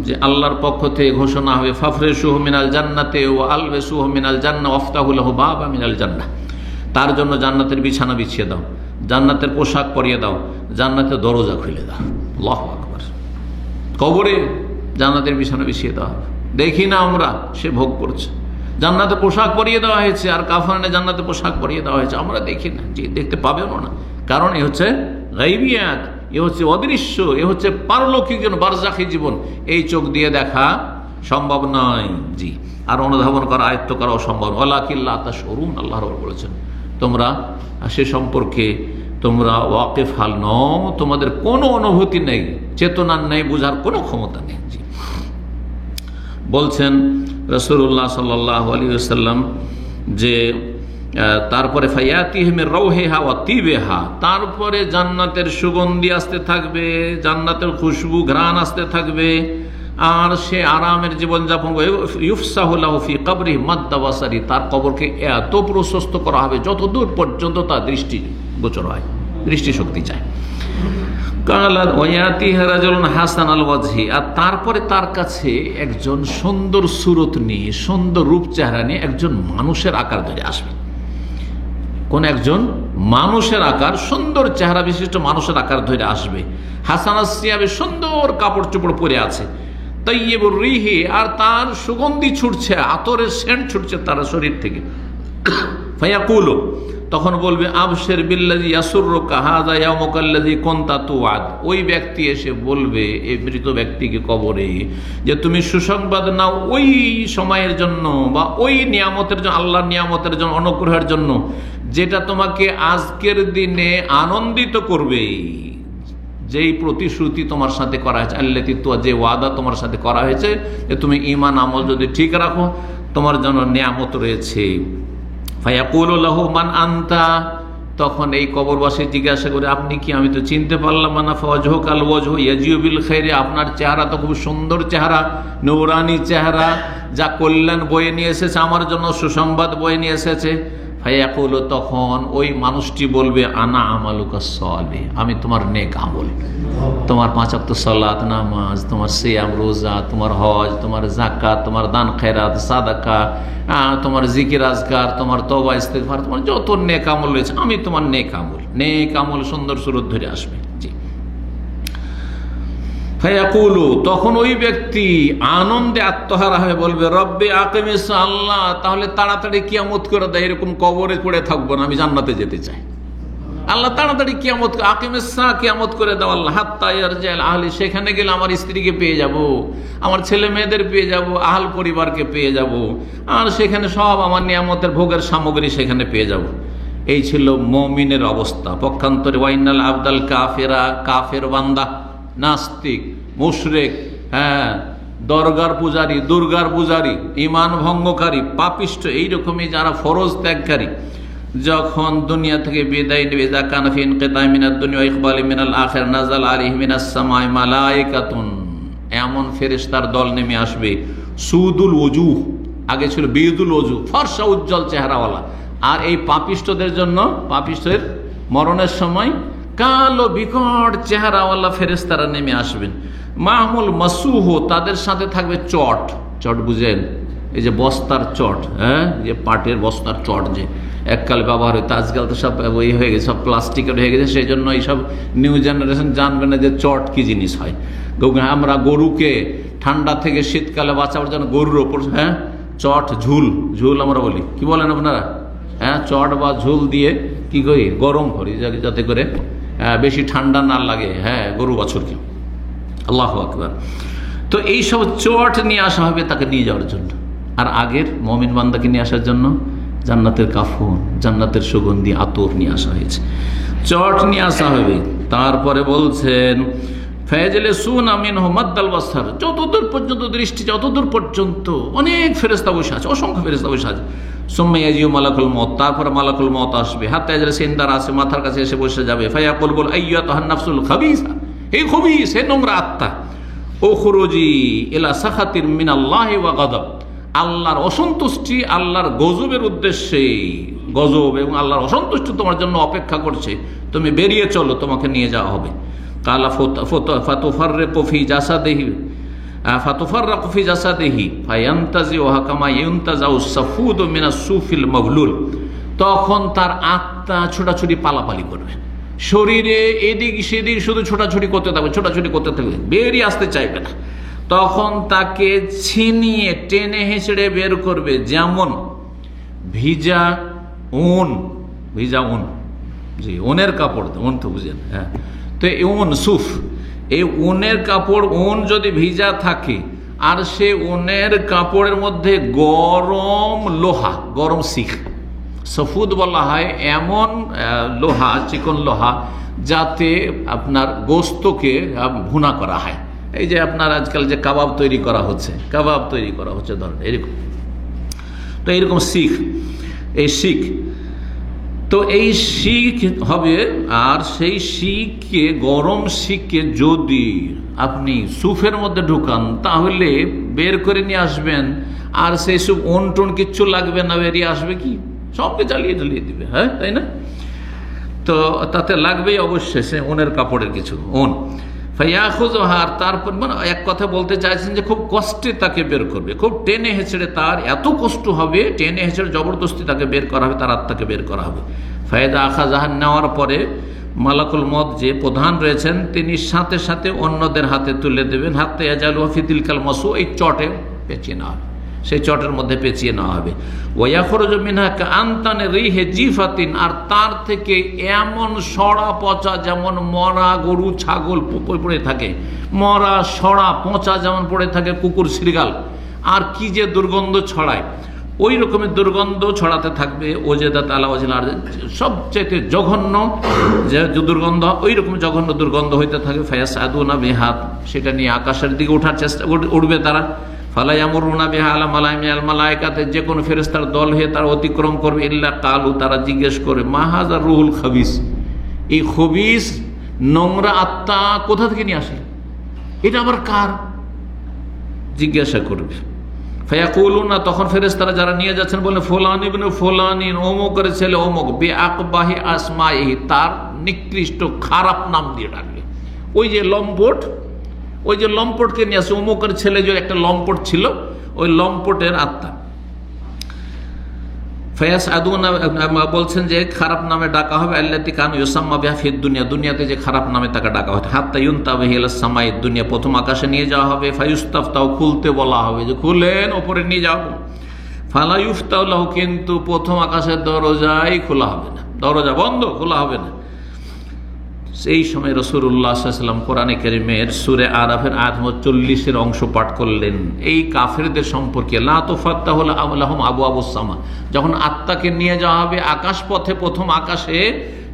যে আল্লাহর পক্ষ থেকে ঘোষণা হবে ফাফরিশুহু মিনাল জান্নাতে ওয়া আলবিসুহু মিনাল জান্নাহ ওয়াফতাহু লাহু বাবা মিনাল জান্নাহ, তার জন্য জান্নাতের বিছানা বিছিয়ে দাও, জান্নাতের পোশাক পরিয়ে দাও, জান্নাতের দরজা খুলে দাও। আল্লাহু আকবার। কবরে জান্নাতের বিছানা বিছিয়ে দেওয়া হবে, দেখি না আমরা, সে ভোগ করছে। জান্নাতে পোশাক পরিয়ে দেওয়া হয়েছে, আর কাফনে জান্নাতে পোশাক পরিয়ে দেওয়া হয়েছে, আমরা দেখি না, যে দেখতে পাবেও না। কারণ এ হচ্ছে গায়বিয়াত, এ হচ্ছে অদৃশ্য, এ হচ্ছে পারলৌকিক জীবন, বারজাখী জীবন। এই চোখ দিয়ে দেখা সম্ভব নয়। জি, আর অনুধাবন করা, আয়ত্ত করা অসম্ভব। ওয়ালাকিল্লা তাশউরুন, আল্লাহ রাব্বুল বলেছেন তোমরা সে সম্পর্কে তোমরা ওয়াকিফ হাল নও, তোমাদের কোনো অনুভূতি নেই, চেতনা নেই, বোঝার কোনো ক্ষমতা নেই। জি, বলছেন রাসূলুল্লাহ সাল্লাল্লাহু আলাইহি ওয়াসাল্লাম যে তারপরে ফায়াতিহিম রাউহিহা ওয়া তিবিহা, তারপরে জান্নাতের সুগন্ধি আসতে থাকবে, জান্নাতের খুশবু ঘ্রাণ আসতে থাকবে, আর সে আরামের জীবনযাপন করবে। ইউফসাহু লাহু ফি কবরিহি মাদ্দা বাসারি, তার কবরকে এত প্রশস্ত করা হবে যতদূর পর্যন্ত তার দৃষ্টি গোচর হয়, দৃষ্টিশক্তি চায়। হাসান আল ওয়াজহি, আর তারপরে তার কাছে একজন সুন্দর সুরত নিয়ে, সুন্দর রূপ চেহারা নিয়ে একজন মানুষের আকার ধরে আসবে। কোন একজন মানুষের আকার, সুন্দর চেহারা বিশিষ্ট মানুষের আকার ধরে আসবে। হাসান আসিয়াবে, সুন্দর কাপড় চোপড় পরে আছে। তাইয়্যিবুর রিহি, আর তার সুগন্ধি ছুটছে, আতরের সেন্ট ছুটছে তার শরীর থেকে। ফায়াকুলু, তখন বলবে আবশির বিল্লাযী ইয়াসুররুকা হাযা ইয়াউমুকাল্লাযী কুনতা তুআদ। ওই ব্যক্তি এসে বলবে এই মৃত ব্যক্তিকে কবরে যে তুমি সুসংবাদ নাও ওই সময়ের জন্য, বা ওই নিয়ামতের জন্য, আল্লাহর নিয়ামতের জন্য, অনুগ্রহের জন্য, যেটা তোমাকে আজকের দিনে আনন্দিত করবে। যেই প্রতিশ্রুতি তোমার সাথে করা হয়েছে, আল্লাতী তুআদ, যে ওয়াদা তোমার সাথে করা হয়েছে যে তুমি ঈমান আমল যদি ঠিক রাখো তোমার জন্য নিয়ামত রয়েছে। ফায়াকুলু লাহু মান আনতা, তখন এই কবরবাসী জিজ্ঞাসা করে আপনি কি, আমি তো চিনতে পারলাম না। ফাওয়াজহুকা আল ওয়াজহু ইয়াজিউ বিল খাইরি, আপনার চেহারা তো খুব সুন্দর চেহারা, নূরানি চেহারা, যা কল্যাণ বয়ে নিয়ে এসেছে, আমার জন্য সুসংবাদ বয়ে নিয়ে এসেছে। ফায়াকুলু, তখন ওই মানুষটি বলবে আনা আমালুকা সালিহ, আমি তোমার নেক আমল, তোমার 5 ওয়াক্ত সালাত, নামাজ, তোমার সিয়াম, রোজা, তোমার হজ, তোমার যাকাত, তোমার দান খেরাত, সাদাকা, তোমার জিকির আজকার, তোমার তওবা ইস্তিগফার, তোমার যত নেক আমল রয়েছে, আমি তোমার নেক আমল সুন্দর সুরত ধরে আসবে। জি, ফায়াকুলু, তখন ওই ব্যক্তি আনন্দে আত্মহারা হয়ে বলবে রব্বি আকিমিস, আল্লাহ তাহলে তাড়াতাড়ি কিয়ামত করে দেয়, এরকম কবরে পড়ে থাকবো না, আমি জান্নাতে যেতে চাই। আল্লাহ তাড়াতাড়ি কিয়ামত, আকিমিস কিয়ামত করে দাও আল্লাহ, হাত্তা ইয়ারজিল আহলি, সেখানে গেলে আমার স্ত্রীকে পেয়ে যাব, আমার ছেলে মেয়েদের পেয়ে যাব, আহল পরিবারকে পেয়ে যাব, আর সেখানে সব আমার নিয়ামতের ভোগের সামগ্রী সেখানে পেয়ে যাব। এই ছিল মুমিনের অবস্থা। পক্ষান্তরে ওয়াইনাল আবদাল কাফেরা, কাফের বান্দা, নাস্তিক, মুশরিক, দরগার পূজারী, দুর্গার পূজারী, ঈমান ভঙ্গকারী, পাপিষ্ঠ, এইরকমই যারা ফরজ ত্যাগকারী, যখন দুনিয়া থেকে বিদায় নেবে, যা কানা ফি ইনকিতাই মিনাদ দুনিয়া ওয়া ইকবালি মিনাল আখিরা নাযাল আলাইহি মিনাস সামাই মালায়েকাতুন, এমন ফেরেশতার দল নেমে আসবে। সুদুল ওজুহ, আগে ছিল বিদুল ওজুহ, ফর্সা উজ্জ্বল চেহারাওয়ালা। আর এই পাপিষ্ঠদের জন্য, পাপিষ্ঠের মরণের সময় কালো বিকট চেহারাওয়ালা ফেরেশতারা নেমে আসবেন। মাহমুল মাসুহ, তাদের সাথে থাকবে চট, চট বুঝেন, এই যে বস্তার চট, যে পাটের বস্তার চট যে এককাল ব্যবহার হতো, আজকাল তো সব ওই হয়ে গেছে, সব প্লাস্টিকের হয়ে গেছে, সেই জন্য এইসব নিউ জেনারেশন জানবে না যে চট কি জিনিস হয়। আমরা গরুকে ঠান্ডা থেকে শীতকালে বাঁচাবার জন্য গরুর ওপর চট, ঝুল, ঝুল আমরা বলি, কি বলেন আপনারা? চট বা ঝুল দিয়ে কি করি, গরম করি যাতে করে বেশি ঠান্ডা না লাগে গরু বাছুরকে। আল্লাহু আকবার। তো এইসব চট নিয়ে আসা হবে তাকে নিয়ে যাওয়ার জন্য, আর আগের মুমিন বান্দাকে নিয়ে আসার জন্য জান্নাতের কাফন, জান্নাতের সুগন্ধি আতর নিয়ে আসা হয়েছে, চট নিয়ে আসা হবে। তারপরে বলছেন ফায়াজলিসুনা মিনহু মাদ্দাল বাসার, যতদূর পর্যন্ত দৃষ্টি, যতদূর পর্যন্ত অনেক ফেরেশতা বসে আছে, অসংখ্য ফেরেশতা বসে আছে। সুম্মা ইয়াজিউ মালাকুল মউত, তারপরে মালাকুল মউত আসবে। হাত্তা ইয়াজলিসু ইনদা রাসি, মাথার কাছে এসে বসে যাবে। ফায়াকুল, বল আইয়াতুহান নাফসুল খাবিসা, হে খবিস, হে নোংরা আত্মা, উখরুজি ইলা সাখাতির মিনাল্লাহি ওয়া গাদাব, আল্লাহর অসন্তুষ্টি, আল্লাহর গজবের উদ্দেশ্যে, গজব এবং আল্লাহর অসন্তুষ্টি তোমার জন্য অপেক্ষা করছে, তুমি বেরিয়ে চলো, তোমাকে নিয়ে যাওয়া হবে। কালা ফাতুফাররিকু ফি জাসাদিহি, ফাতুফাররাকু ফি জাসাদিহি ফায়ান্তাজিউহা কামা ইউনতাজাউ সাফুদু মিনাস সুফিল মাগলুল, তখন তার আত্মা ছোটাছুটি পালাপালি করবে, শরীরে এদিক সেদিক শুধু ছোটাছুটি করতে থাকবে, ছোটাছুটি করতে থাকবে, বেরিয়ে আসতে চাইবে না। তখন তাকে ছিনিয়ে টেনে হেঁচড়ে বের করবে, যেমন ভিজা ঊন, ভিজা ঊন, জি ঊনের কাপড়, ঊন তো বুঝেন, হ্যাঁ, তো এই ঊন সুফ, এই ঊনের কাপড়, ঊন যদি ভিজা থাকে আর সে ঊনের কাপড়ের মধ্যে গরম লোহা, গরম শিখ, সফুদ বলা হয় এমন লোহা, চিকন লোহা, যাতে আপনার গোস্তকে ভুনা করা হয়। এই যে আপনার আজকাল যে কাবাব তৈরি করা হচ্ছে, কাবাব তৈরি করা হচ্ছে ধরেন এরকম, তো এইরকম শিখ, এই শিখ, তো এই শিখ হবে। আর সেই শিখকে, গরম শিখকে যদি আপনি সুফের মধ্যে ঢুকান তাহলে বের করে নিয়ে আসবেন, আর সেই সব ওন টোন কিচ্ছু লাগবে না, বেরিয়ে আসবে কি, সবকে জ্বালিয়ে জ্বালিয়ে দিবে, হ্যাঁ তাই না? তো তাতে লাগবেই অবশ্যই সে ওনের কাপড়ের কিছু ওন। ফায়াখুযুহার, তারপর মানে এক কথা বলতে চাইছেন যে খুব কষ্টে তাকে বের করবে, খুব টেনে হেঁচড়ে, তার এত কষ্ট হবে, টেনে হেঁচড়ে জবরদস্তি তাকে বের করা হবে, তার আত্মাকে বের করা হবে। ফায়দা আখাযাহা, নেওয়ার পরে মালাকুল মউত যে প্রধান রয়েছেন তিনি সাথে সাথে অন্যদের হাতে তুলে দেবেন। হাত্তা ইয়াজালুহু ফি তিলকাল মাসু, এই চটে পেঁচিয়ে নেওয়া হবে, সেই চটের মধ্যে পেঁচিয়ে নেওয়া হবে। ওয়াখরুজু মিনহা কাআনতানি রিহি জিফাতিন, আর তার থেকে এমন সড়া পচা, যেমন মরা গরু ছাগল পড়ে থাকে, মরা সড়া পচা যেমন পড়ে থাকে কুকুর শৃগাল, আর কি যে দুর্গন্ধ ছড়ায়, ওই রকমের দুর্গন্ধ ছড়াতে থাকবে। ওজেদাত আলা ওয়াজিল আরদ, সবচেয়ে জঘন্য যে দুর্গন্ধ, ওই রকম জঘন্য দুর্গন্ধ হইতে থাকে। ফায়াসআদুনা বিহা, সেটা নিয়ে আকাশের দিকে ওঠার চেষ্টা উঠবে তারা। ফালা ইয়ামুরুনা বিহা আলা মালাইন মিনাল মালায়েকাতে, যে কোনো ফেরেশতার দল হয়ে তারা অতিক্রম করবে। ইল্লা কালু, তারা জিজ্ঞেস করে মা হাযা রুহুল খাবিস, এই খবিস নোংরা আত্মা কোথা থেকে নিয়ে আসলে, এটা আবার কার, জিজ্ঞাসা করবে। ফায়াকুলুনা, তখন ফেরেশতারা যারা নিয়ে যাচ্ছেন বলে ফুলান ইবনে ফুলানিন, অমুকের ছেলে অমুক, বিআকবাহি আসমাইহি, তার নিকৃষ্ট খারাপ নাম দিয়ে ডাকবে। ওই যে লম্পট, ওই যে লম্পটকে নিয়ে আসে, অমুকের ছেলে যে একটা লম্পট ছিল, ওই লম্পটের আত্মা। ফায়াসআদুনা, বলছেন যে খারাপ নামে ডাকা হবে। আল্লাতী কানু ইউসাম্মা বিহা ফিদ দুনিয়া, দুনিয়াতে যে খারাপ নামে তাকে ডাকা হয়। হাত্তা ইউনতাবিহু ইলাস সামাই দুনিয়া, প্রথম আকাশে নিয়ে যাওয়া হবে। ফায়ুস্তাফতাউ, খুলতে বলা হবে যে খুলেন, ওপরে নিয়ে যাও। ফালা ইউফতাউ লাহু, কিন্তু প্রথম আকাশের দরজাই খোলা হবে না, দরজা বন্ধ, খোলা হবে না। সেই সময় রাসূলুল্লাহ সাল্লাল্লাহু আলাইহি ওয়াসাল্লাম কোরআনে কারীমের সূরা আরাফের আয়াত 40 অংশ পাঠ করলেন এই কাফেরদের সম্পর্কে। লা তুফাত্তাহু লাহুম আবওয়াবুস সামা, যখন আত্মাকে নিয়ে যাওয়া হবে আকাশ পথে, প্রথম আকাশে,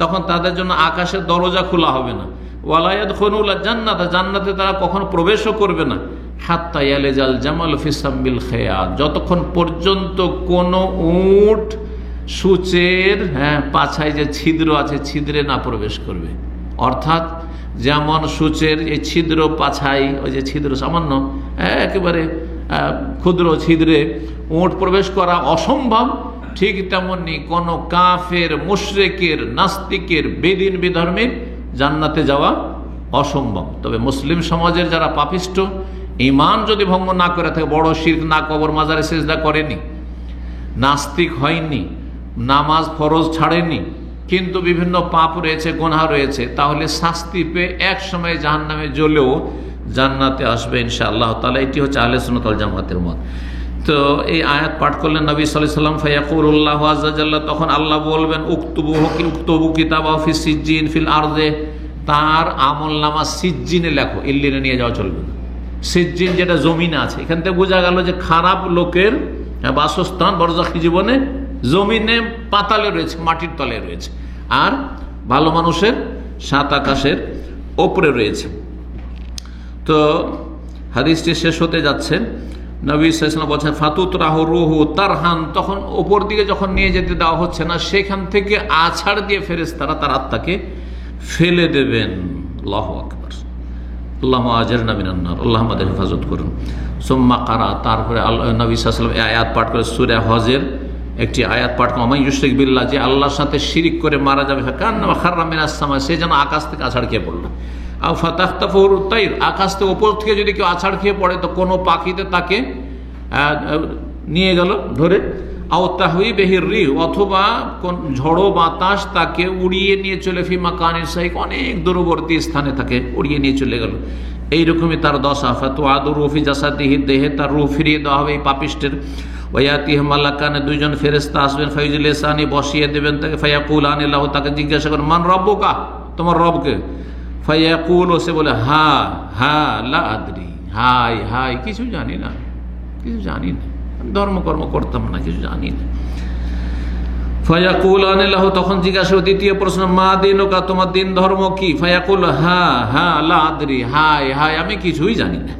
তখন তাদের জন্য আকাশের দরজা খোলা হবে না। ওয়ালা ইয়াদখুলুল জান্নাত, জান্নাতে তারা কখনো প্রবেশও করবে না। হাত্তা ইয়ালিজাল জামাল ফি সামবিল খিয়াত, যতক্ষণ পর্যন্ত কোন উট সূচের পাছায় যে ছিদ্র আছে, ছিদ্রে না প্রবেশ করবে। অর্থাৎ যেমন সূচের এই ছিদ্র পাছাই, ওই যে ছিদ্র সামান্য একেবারে ক্ষুদ্র ছিদ্রে উট প্রবেশ করা অসম্ভব, ঠিক তেমনি কোনো কাফের, মুশরিকের, নাস্তিকের, বেদিন বিধর্মীর জান্নাতে যাওয়া অসম্ভব। তবে মুসলিম সমাজের যারা পাপিষ্ট, ঈমান যদি ভঙ্গ না করে থাকে, বড় শিরক না, কবর মাজারে সিজদা করেনি, নাস্তিক হয়নি, নামাজ ফরজ ছাড়েনি, কিন্তু বিভিন্ন পাপ রয়েছে, গুনাহ রয়েছে, তাহলে শাস্তি পেয়ে এক সময় জাহান্নামে জ্বলেও জান্নাতে আসবে ইনশাআল্লাহ তাআলা। এটি হচ্ছে আহলে সুন্নাত ওয়াল জামাতের মত। তো এই আয়াত পাঠ করলেন নবী সাল্লাল্লাহু আলাইহি ওয়াসাল্লাম। ফায়াকুলুল্লাহু আযজা জাল্লা, তখন আল্লাহ বলবেন উকতুবু কিতাবাহু ফি সিজ্জিন ফিল আরদে, তার আমলনামা সিজ্জিনে লেখো, ইল্লিনে নিয়ে যাওয়া চলবে না। সিজ্জিন যেটা জমিনে আছে, এখান থেকে বোঝা গেল যে খারাপ লোকের বাসস্থান বরজাখী জীবনে জমিনে, পাতালে রয়েছে, মাটির তলে রয়েছে, আর ভালো মানুষের সাত আকাশের ওপরে রয়েছে। তো হাদিসটি শেষ হতে যাচ্ছে, নবী সাল্লাল্লাহু আলাইহি ওয়াসাল্লাম বলছেন ফাতুতরাহু রূহু তারহান, তখন ওপর দিকে যখন নিয়ে যেতে দেওয়া হচ্ছে না, সেখান থেকে আছাড় দিয়ে ফেরেশতারা তার আত্মাকে ফেলে দেবেন। আল্লাহু আকবার, আল্লাহুম্মা আজিরনা মিনান নার, আল্লাহ আমাদের হেফাজত করুন। সুম্মা কারা, তারপরে নবী সাল্লাল্লাহু আলাইহি ওয়াসাল্লাম এই আয়াত পাঠ করে সূরা হজের একটি আয়াত পাঠ করে, ওমান ইউশরিক বিল্লাহ, যে আল্লাহর সাথে শিরিক করে মারা যাবে, কান্নামা খাররা মিনাস সামা, সে যেন আকাশ থেকে আছাড় খেয়ে পড়ল। আর ফাতাখতাফুহু তাইর, আকাশ থেকে উপর থেকে যদি কেউ আছাড় খেয়ে পড়ে তো কোনো পাখিতে তাকে নিয়ে গেল ধরে, আও তাহউই বিহির রিহ, অথবা কোন ঝড়ো বাতাস তাকে উড়িয়ে নিয়ে চলে ফি মাকানিন সাহিক, অনেক দূরবর্তী স্থানে তাকে উড়িয়ে নিয়ে চলে গেল। এইরকমই তার দশা। ফাতুআদু রুফি জাসাদিহি, দেহে তার রূহ ফিরিয়ে দেওয়া হবে এই পাপিষ্টের। ওয়ায়াতিহি মালাকানে, দুইজন ফেরেশতা আসবেন, ফায়ুজলিসানি, বসিয়ে দেবেন তাকে। ফায়াকুলানি লাহু, তাকে জিজ্ঞাসা করেন মান রব্বুকা, তোমার রবকে। ফায়াকুল, সে বলে হা হা লা আদরি, হাই হাই কিছু জানি না, কিছু জানি না, ধর্মকর্ম করতাম না, কিছু জানি না। ফায়াকুলানি লাহু, তখন জিজ্ঞাসা, দ্বিতীয় প্রশ্ন, মা দীনুকা, তোমার দিন ধর্ম কি? ফায়াকুল হা হা লা আদরি, হাই হাই আমি কিছুই জানি না।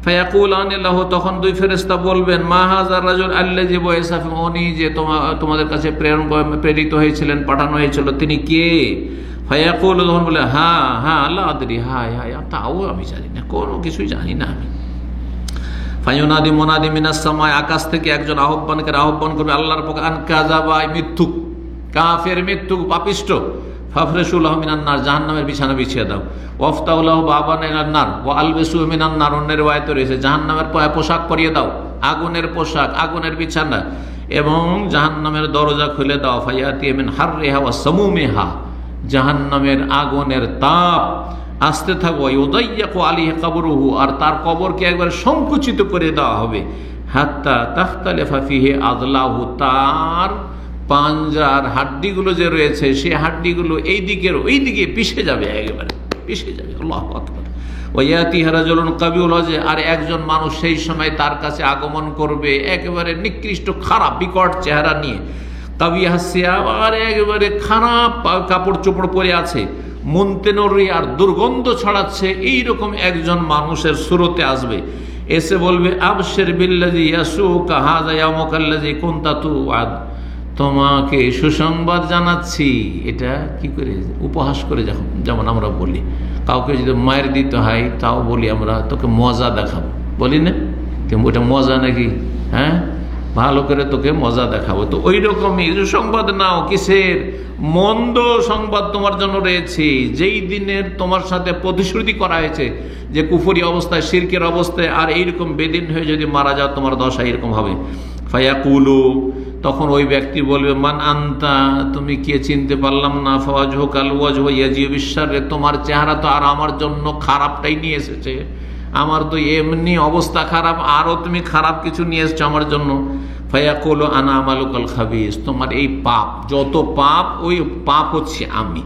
ফায়াকুলানি লাহু, তখন দুই ফেরেশতা বলবেন, মা হাযার রাজুল আল্লাযী বুইসা ফীকুম, উনি যে তোমাদের কাছে প্রেরিত হয়েছিলেন, পাঠানো হয়েছিল, তিনি কে? ফায়াকুল, তখন বলে হা হা লা আদরি, হাই হাই তাও আমি জানি না, কোনো কিছুই জানি না আমি। ফায়ুনাদি মুনাদি মিনাস সামাই, আকাশ থেকে একজন আহ্বান করবে আল্লাহর পক্ষে, আন কাযাবা, মিথ্যুক, কাফের, মিথ্যুক, পাপিষ্ঠ। ফাফরিশু লাহু মিনান নার, জাহান্নামের বিছানা বিছিয়ে দাও। ওয়াফতাহু লাহু বাবান ইলান নার ওয়া আলবিসুহু মিনান নার, অন্য রিওয়ায়াতে রয়েছে জাহান্নামের পোশাক পরিয়ে দাও, আগুনের পোশাক, আগুনের বিছানা, এবং জাহান্নামের দরজা খুলে দাও। ফায়াতি মিন হাররিহা ওয়া সামুমিহা, জাহান্নামের আগুনের তাপ আসতে থাকবে। ইউদাইয়াকু আলাইহি কবরুহু, আর তার কবরকে একবার সংকুচিত করে দেওয়া হবে। হাত্তা তাখতালিফা ফিহি আযলাহু, তার পাঞ্জার হাড্ডিগুলো যে রয়েছে সেই হাড্ডিগুলো এই দিকের ওই দিকে পিষে যাবে, একেবারে পিষে যাবে। আল্লাহু আকবার। ওয়ায়াতিহি রাজুলুন কাবিউল ওয়াজহ, আর একজন মানুষ সেই সময় তার কাছে আগমন করবে একেবারে নিকৃষ্ট খারাপ বিকট চেহারা নিয়ে। কাবিহা সিয়াব, আর একেবারে খারাপ কাপড় চোপড় পরে আছে। মুনতিনুরি, আর দুর্গন্ধ ছড়াচ্ছে, এইরকম একজন মানুষের সুরতে আসবে। এসে বলবে আবশির বিল্লাযী ইয়াসুকা হাযা ইয়াউমুকাল্লাযী কুনতা তুআদ, তোমাকে সুসংবাদ জানাচ্ছি। এটা কি করে উপহাস করে, যেমন আমরা বলি কাউকে যদি মায়ের দিতে হয় তাও বলি আমরা তোকে মজা দেখাবো, বলি না? কিন্তু ওটা মজা নাকি? হ্যাঁ, ভালো করে তোকে মজা দেখাবো। তো ওই রকমই সুসংবাদ নাও। কিসের? মন্দ সংবাদ তোমার জন্য রয়েছে, যেই দিনের তোমার সাথে প্রতিশ্রুতি করা হয়েছে যে কুফরি অবস্থায়, শিরকের অবস্থায় আর এইরকম বেদিন হয়ে যদি মারা যাও তোমার দশা এরকম হবে। ফায়াকুলু, তখন ওই ব্যক্তি বলবে মান আনতা, তুমি কে, চিনতে পারলাম না। ফাওয়াজহুকাল ওয়াজহু ইয়াজিউ বিশশাররি, তোমার চেহারা তো আর আমার জন্য খারাপটাই নিয়ে এসেছে, আমার তো এমনি অবস্থা খারাপ, আরও তুমি খারাপ কিছু নিয়ে এসছো আমার জন্য। ফায়াকুলু আনা আমালুকাল খাবিস, তোমার এই পাপ, যত পাপ ওই পাপ হচ্ছে আমি।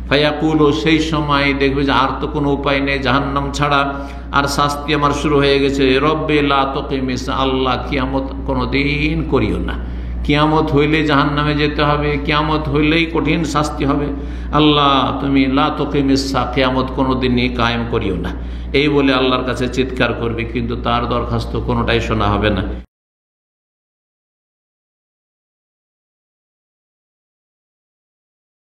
ফায়াকুলু, সেই সময় দেখবে যে আর তো কোনো উপায় নেই জাহান্নাম ছাড়া, আর শাস্তি আমার শুরু হয়ে গেছে। রব্বে লা তুকিমিস, আল্লাহ কিয়ামত কোনোদিন করিও না, কিয়ামত হইলে জাহান্নামে যেতে হবে, কিয়ামত হইলেই কঠিন শাস্তি হবে। আল্লাহ তুমি লা তুকিমিস, কিয়ামত কোনোদিনই কায়েম করিও না, এই বলে আল্লাহর কাছে চিৎকার করবে, কিন্তু তার দরখাস্ত কোনোটাই শোনা হবে না।